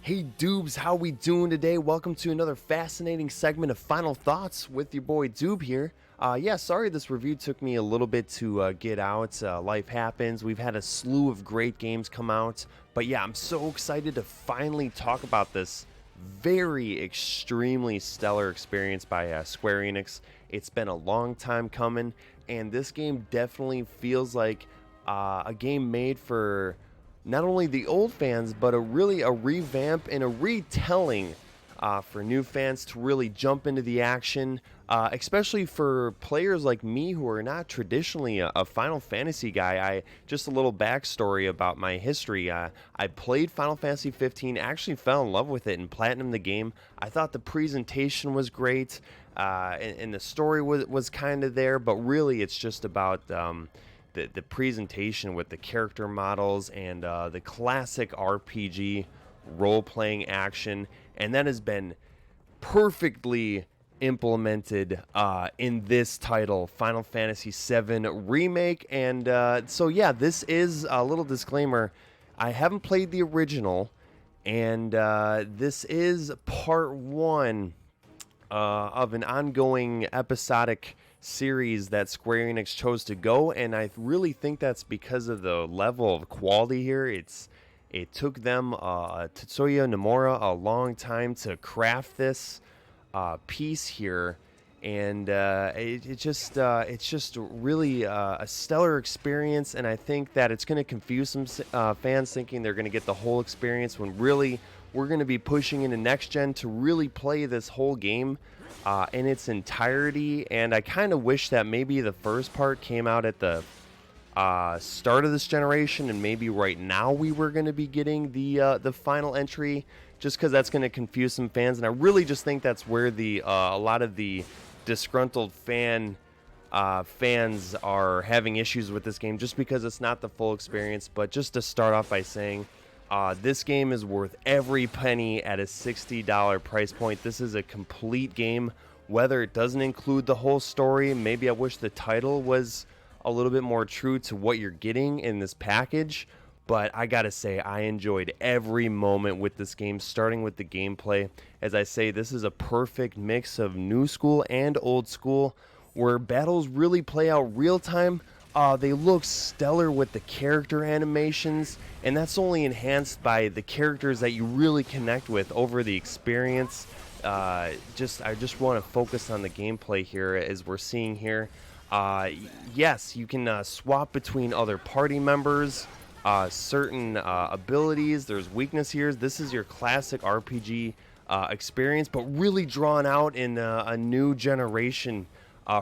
Hey Doobs, how we doing today? Welcome to another fascinating segment of Final Thoughts with your boy Doob here. Sorry this review took me a little bit to get out. Life happens. We've had a slew of great games come out. But yeah, I'm so excited to finally talk about this very extremely stellar experience by Square Enix. It's been a long time coming, and this game definitely feels like a game made for not only the old fans, but a revamp and a retelling for new fans to really jump into the action, especially for players like me who are not traditionally a Final Fantasy guy. Just a little backstory about my history. I played Final Fantasy 15, actually fell in love with it and platinumed the game. I thought the presentation was great, and the story was kind of there, but really it's just about the presentation with the character models and the classic RPG role-playing action, and that has been perfectly implemented in this title, Final Fantasy VII Remake. And so yeah, this is a little disclaimer. I haven't played the original, and this is part one of an ongoing episodic series that Square Enix chose to go, and I really think that's because of the level of quality here. It took them Tetsuya Nomura a long time to craft this piece here, and it's just really a stellar experience. And I think that it's going to confuse some fans thinking they're going to get the whole experience when really we're going to be pushing into next gen to really play this whole game in its entirety. And I kind of wish that maybe the first part came out at the start of this generation, and maybe right now we were going to be getting the final entry, just because that's going to confuse some fans. And I really just think that's where the a lot of the disgruntled fans are having issues with this game, just because it's not the full experience. But just to start off by saying, this game is worth every penny at a $60 price point. This is a complete game, whether it doesn't include the whole story. Maybe I wish the title was a little bit more true to what you're getting in this package, but I gotta say, I enjoyed every moment with this game, starting with the gameplay. As I say, this is a perfect mix of new school and old school, where battles really play out real time. They look stellar with the character animations, and that's only enhanced by the characters that you really connect with over the experience. I just want to focus on the gameplay here, as we're seeing here. Yes, you can swap between other party members, certain abilities. There's weakness here. This is your classic RPG experience, but really drawn out in a new generation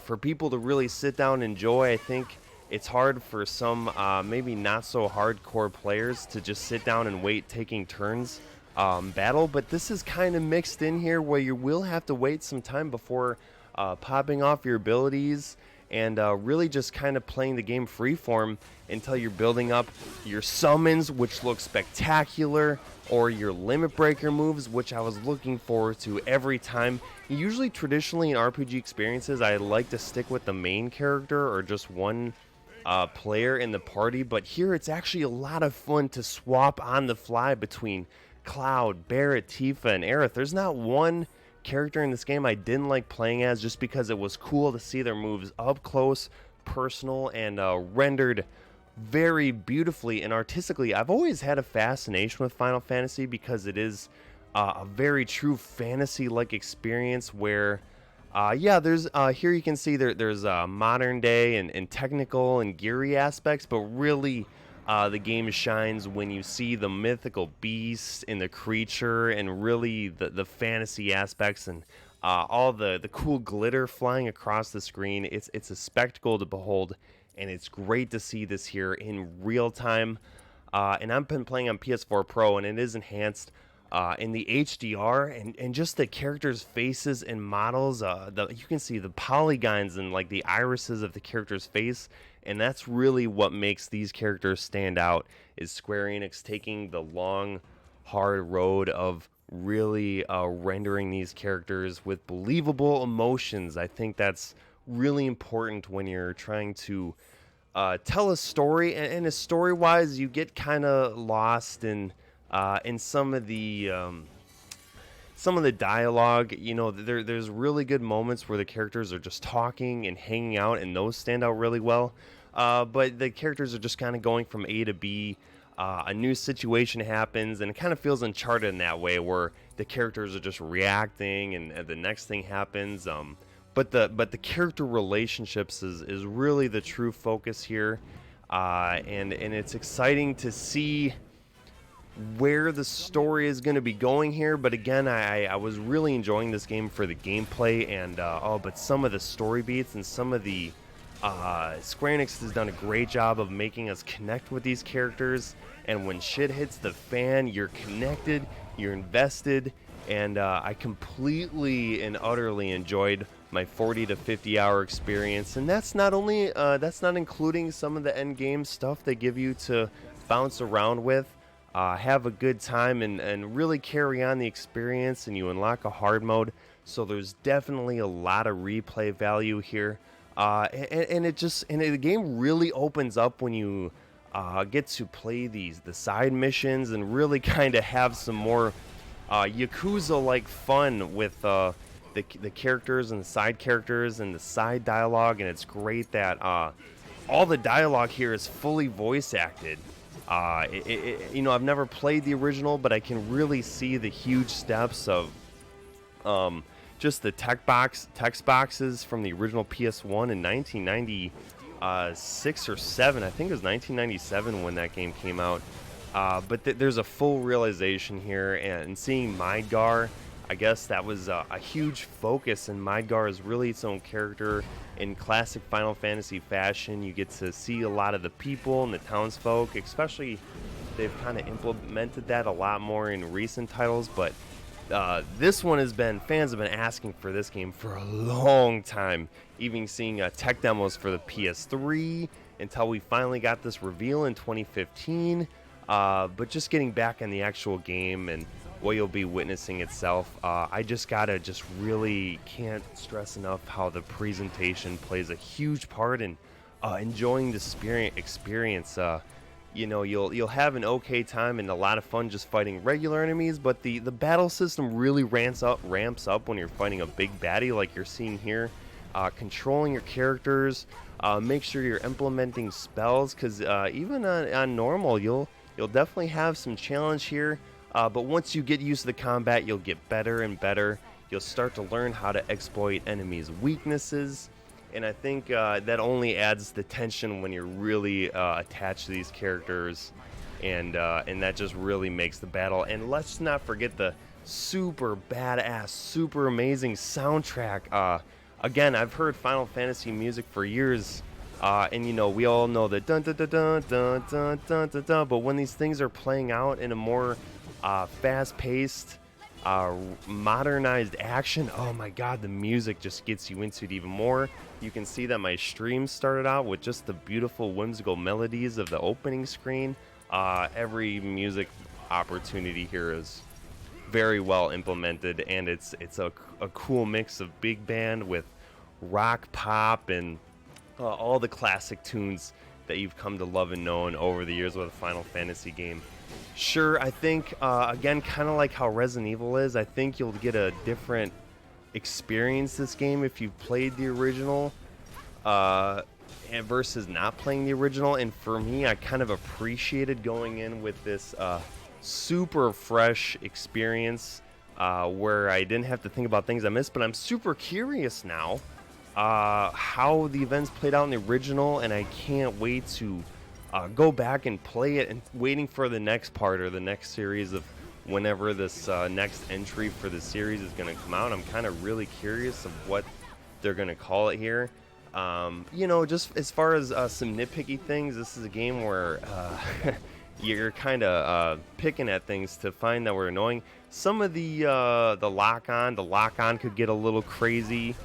for people to really sit down and enjoy. I think it's hard for some maybe not so hardcore players to just sit down and wait, taking turns battle, but this is kind of mixed in here, where you will have to wait some time before popping off your abilities, and really just kind of playing the game freeform until you're building up your summons, which look spectacular, or your limit breaker moves, which I was looking forward to every time. Usually, traditionally in RPG experiences, I like to stick with the main character or just one player in the party, but here it's actually a lot of fun to swap on the fly between Cloud, Barret, Tifa, and Aerith. There's not one character in this game I didn't like playing as, just because it was cool to see their moves up close, personal, and rendered very beautifully and artistically. I've always had a fascination with Final Fantasy because it is a very true fantasy-like experience where there's here you can see there's modern day and technical and geary aspects, but really the game shines when you see the mythical beast and the creature, and really the fantasy aspects, and all the cool glitter flying across the screen. It's a spectacle to behold, and it's great to see this here in real time. And I've been playing on PS4 Pro, and it is enhanced in the HDR, and just the characters' faces and models. You can see the polygons and like the irises of the character's face, and that's really what makes these characters stand out, is Square Enix taking the long, hard road of really rendering these characters with believable emotions. I think that's really important when you're trying to tell a story, and story-wise, you get kind of lost in And some of the dialogue, there's really good moments where the characters are just talking and hanging out, and those stand out really well. But the characters are just kind of going from A to B. A new situation happens, and it kind of feels Uncharted in that way, where the characters are just reacting, and the next thing happens. But the character relationships is really the true focus here, and it's exciting to see where the story is going to be going here. But again, I was really enjoying this game for the gameplay, and but some of the story beats and some of the Square Enix has done a great job of making us connect with these characters, and when shit hits the fan, you're connected, you're invested, and I completely and utterly enjoyed my 40 to 50 hour experience. And that's not including some of the end game stuff they give you to bounce around with, have a good time, and really carry on the experience, and you unlock a hard mode, so there's definitely a lot of replay value here. The game really opens up when you get to play the side missions, and really kind of have some more Yakuza-like fun with the characters and the side characters and the side dialogue. And it's great that all the dialogue here is fully voice acted. I've never played the original, but I can really see the huge steps of just the text boxes from the original PS1 in 1996 or 7. I think it was 1997 when that game came out. But there's a full realization here, and seeing Midgar, I guess that was a huge focus, and Midgar is really its own character in classic Final Fantasy fashion. You get to see a lot of the people and the townsfolk, especially they've kind of implemented that a lot more in recent titles, but this one fans have been asking for this game for a long time, even seeing tech demos for the PS3 until we finally got this reveal in 2015. But just getting back in the actual game and what you'll be witnessing itself, I just really can't stress enough how the presentation plays a huge part in enjoying the experience. You'll have an okay time and a lot of fun just fighting regular enemies, but the battle system really ramps up when you're fighting a big baddie like you're seeing here. Controlling your characters, make sure you're implementing spells, because even on normal, you'll definitely have some challenge here. But once you get used to the combat, you'll get better and better. You'll start to learn how to exploit enemies' weaknesses. And I think that only adds the tension when you're really attached to these characters, and that just really makes the battle. And let's not forget the super badass, super amazing soundtrack. Again, I've heard Final Fantasy music for years, and we all know the dun dun dun dun dun dun dun dun dun. But when these things are playing out in a more fast-paced, modernized action, oh my god, the music just gets you into it even more. You can see that my stream started out with just the beautiful whimsical melodies of the opening screen. Every music opportunity here is very well implemented, and it's a cool mix of big band with rock, pop, and all the classic tunes that you've come to love and know over the years with a Final Fantasy game. Sure, I think, again, kind of like how Resident Evil is, I think you'll get a different experience this game if you've played the original versus not playing the original. And for me, I kind of appreciated going in with this super fresh experience where I didn't have to think about things I missed. But I'm super curious now how the events played out in the original, and I can't wait to go back and play it, and waiting for the next part or the next series of whenever this next entry for the series is going to come out. I'm kind of really curious of what they're going to call it here. Just as far as some nitpicky things, this is a game where you're kind of picking at things to find that were annoying. Some of the lock-on could get a little crazy.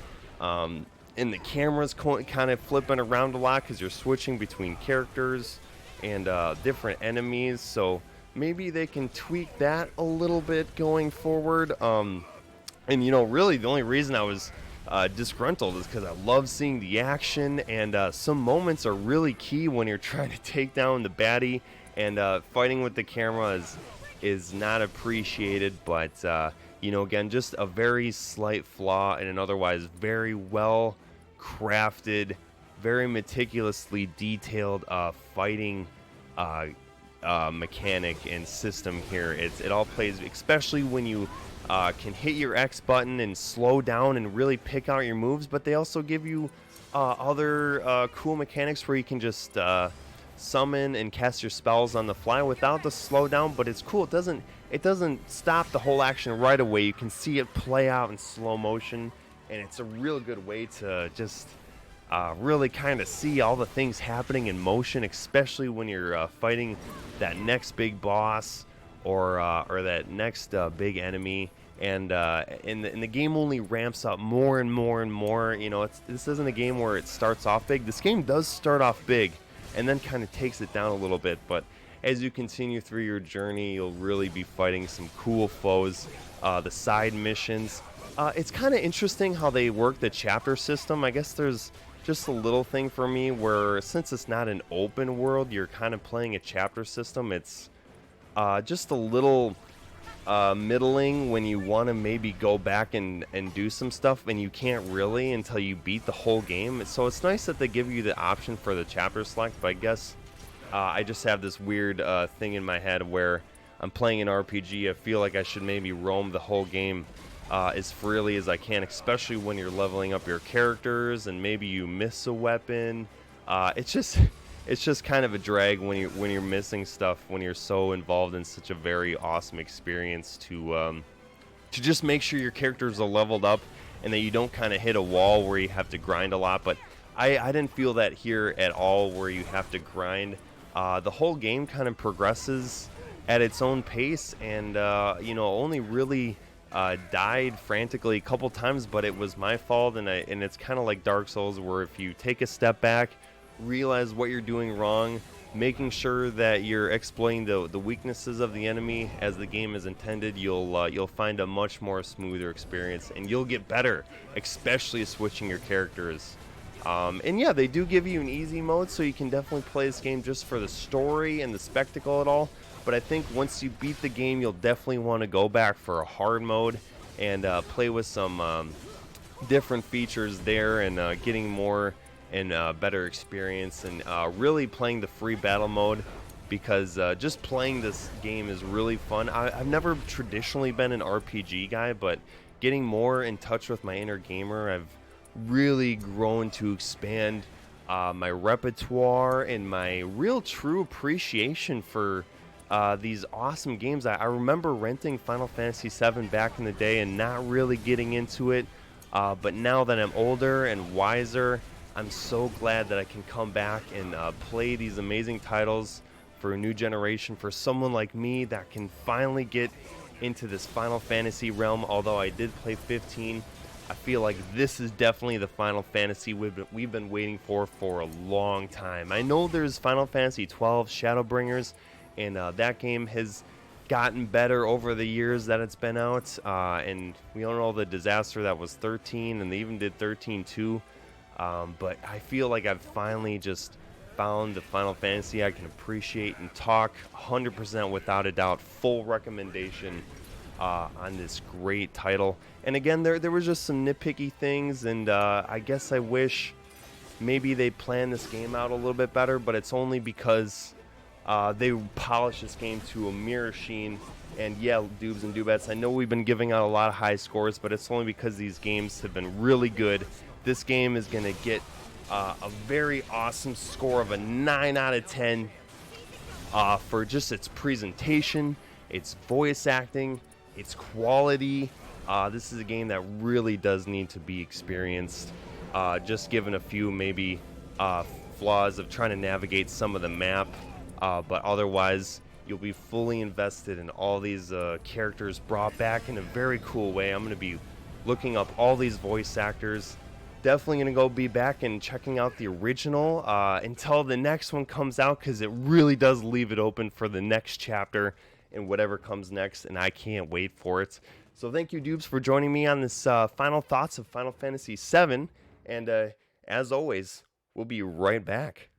And the camera's kind of flipping around a lot because you're switching between characters and different enemies. So maybe they can tweak that a little bit going forward. And really the only reason I was disgruntled is because I love seeing the action, and some moments are really key when you're trying to take down the baddie, and fighting with the camera is is not appreciated, but again, just a very slight flaw in an otherwise very well crafted, very meticulously detailed fighting uh, mechanic and system here. It all plays, especially when you can hit your X button and slow down and really pick out your moves, but they also give you other cool mechanics where you can just summon and cast your spells on the fly without the slowdown. But it's cool. It doesn't stop the whole action right away. You can see it play out in slow motion, and it's a real good way to just really kind of see all the things happening in motion, especially when you're fighting that next big boss or that next big enemy. And the game only ramps up more and more and more. This isn't a game where it starts off big. This game does start off big and then kind of takes it down a little bit. But as you continue through your journey, you'll really be fighting some cool foes. The side missions. It's kind of interesting how they work the chapter system. I guess there's just a little thing for me where, since it's not an open world, you're kind of playing a chapter system. It's just a little middling when you want to maybe go back and do some stuff, and you can't really until you beat the whole game. So it's nice that they give you the option for the chapter select, but I guess I just have this weird thing in my head where I'm playing an RPG. I feel like I should maybe roam the whole game as freely as I can, especially when you're leveling up your characters and maybe you miss a weapon. It's just kind of a drag when you're missing stuff, when you're so involved in such a very awesome experience to just make sure your characters are leveled up and that you don't kind of hit a wall where you have to grind a lot. But I didn't feel that here at all, where you have to grind. The whole game kind of progresses at its own pace, and only really died frantically a couple times, but it was my fault. And it's kind of like Dark Souls, where if you take a step back, realize what you're doing wrong, making sure that you're exploiting the weaknesses of the enemy as the game is intended, you'll find a much more smoother experience, and you'll get better, especially switching your characters. And yeah, they do give you an easy mode, so you can definitely play this game just for the story and the spectacle at all. But I think once you beat the game, you'll definitely want to go back for a hard mode and play with some different features there, and getting more and better experience, and really playing the free battle mode, because just playing this game is really fun. I've never traditionally been an RPG guy, but getting more in touch with my inner gamer, I've really grown to expand my repertoire and my real true appreciation for these awesome games. I remember renting Final Fantasy VII back in the day and not really getting into it, but now that I'm older and wiser, I'm so glad that I can come back and play these amazing titles for a new generation, for someone like me that can finally get into this Final Fantasy realm. Although I did play 15, I feel like this is definitely the Final Fantasy we've been waiting for a long time. I know there's Final Fantasy 12 Shadowbringers, and that game has gotten better over the years that it's been out, and we all know the disaster that was 13, and they even did 13 too. But I feel like I've finally just found the Final Fantasy I can appreciate and talk 100% without a doubt. Full recommendation on this great title. And again, there was just some nitpicky things, and I guess I wish maybe they planned this game out a little bit better, but it's only because they polished this game to a mirror sheen. And yeah, Doobs and Dubettes, I know we've been giving out a lot of high scores, but it's only because these games have been really good. This game is going to get a very awesome score of a 9 out of 10 for just its presentation, its voice acting, its quality. This is a game that really does need to be experienced. Just given a few maybe flaws of trying to navigate some of the map, but otherwise you'll be fully invested in all these characters brought back in a very cool way. I'm going to be looking up all these voice actors. Definitely going to go be back and checking out the original until the next one comes out, because it really does leave it open for the next chapter and whatever comes next, and I can't wait for it. So thank you, Doobs, for joining me on this final thoughts of Final Fantasy VII, and as always, we'll be right back.